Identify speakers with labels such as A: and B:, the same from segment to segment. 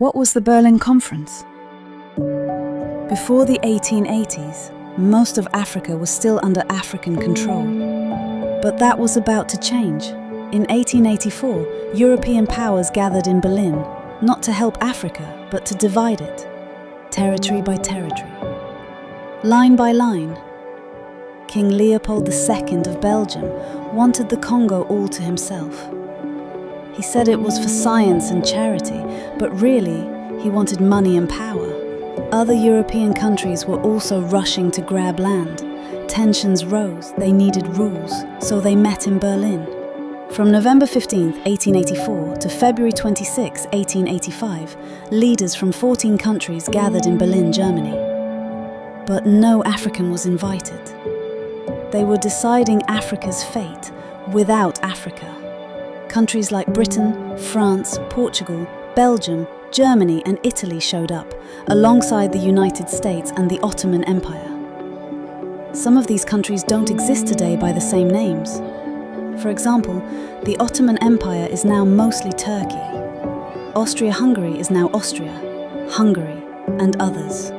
A: What was the Berlin Conference? Before the 1880s, most of Africa was still under African control. But that was about to change. In 1884, European powers gathered in Berlin, not to help Africa, but to divide it, territory by territory. Line by line, King Leopold II of Belgium wanted the Congo all to himself. He said it was for science and charity, but really, he wanted money and power. Other European countries were also rushing to grab land. Tensions rose, they needed rules, so they met in Berlin. From November 15, 1884 to February 26, 1885, leaders from 14 countries gathered in Berlin, Germany. But no African was invited. They were deciding Africa's fate without Africa. Countries like Britain, France, Portugal, Belgium, Germany and Italy showed up, alongside the United States and the Ottoman Empire. Some of these countries don't exist today by the same names. For example, the Ottoman Empire is now mostly Turkey. Austria-Hungary is now Austria, Hungary, and others.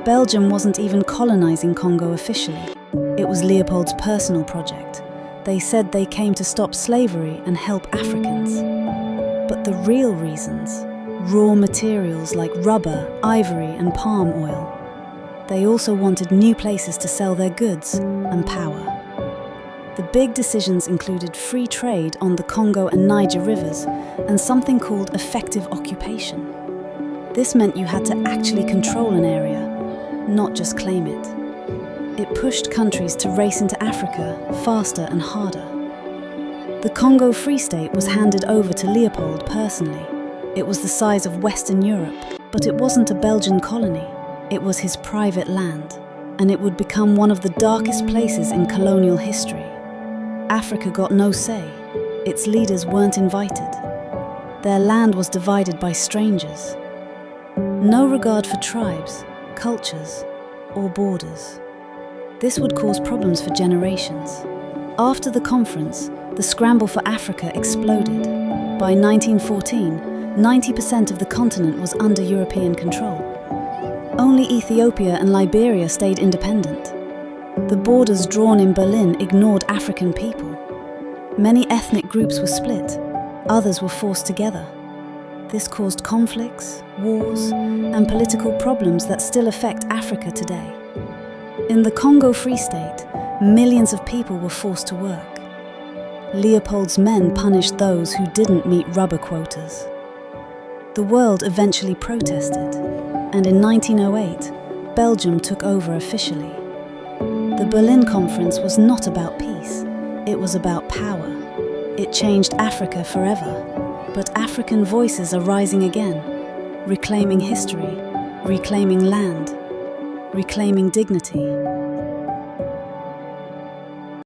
A: Belgium wasn't even colonizing Congo officially. It was Leopold's personal project. They said they came to stop slavery and help Africans. But the real reasons, raw materials like rubber, ivory, and palm oil. They also wanted new places to sell their goods and power. The big decisions included free trade on the Congo and Niger rivers and something called effective occupation. This meant you had to actually control an area, not just claim it. It pushed countries to race into Africa faster and harder. The Congo Free State was handed over to Leopold personally. It was the size of Western Europe, but it wasn't a Belgian colony. It was his private land, and it would become one of the darkest places in colonial history. Africa got no say. Its leaders weren't invited. Their land was divided by strangers. No regard for tribes, cultures, or borders. This would cause problems for generations. After the conference, the scramble for Africa exploded. By 1914, 90% of the continent was under European control. Only Ethiopia and Liberia stayed independent. The borders drawn in Berlin ignored African people. Many ethnic groups were split, others were forced together. This caused conflicts, wars, and political problems that still affect Africa today. In the Congo Free State, millions of people were forced to work. Leopold's men punished those who didn't meet rubber quotas. The world eventually protested, and in 1908, Belgium took over officially. The Berlin Conference was not about peace, it was about power. It changed Africa forever, but African voices are rising again, reclaiming history, reclaiming land, reclaiming dignity.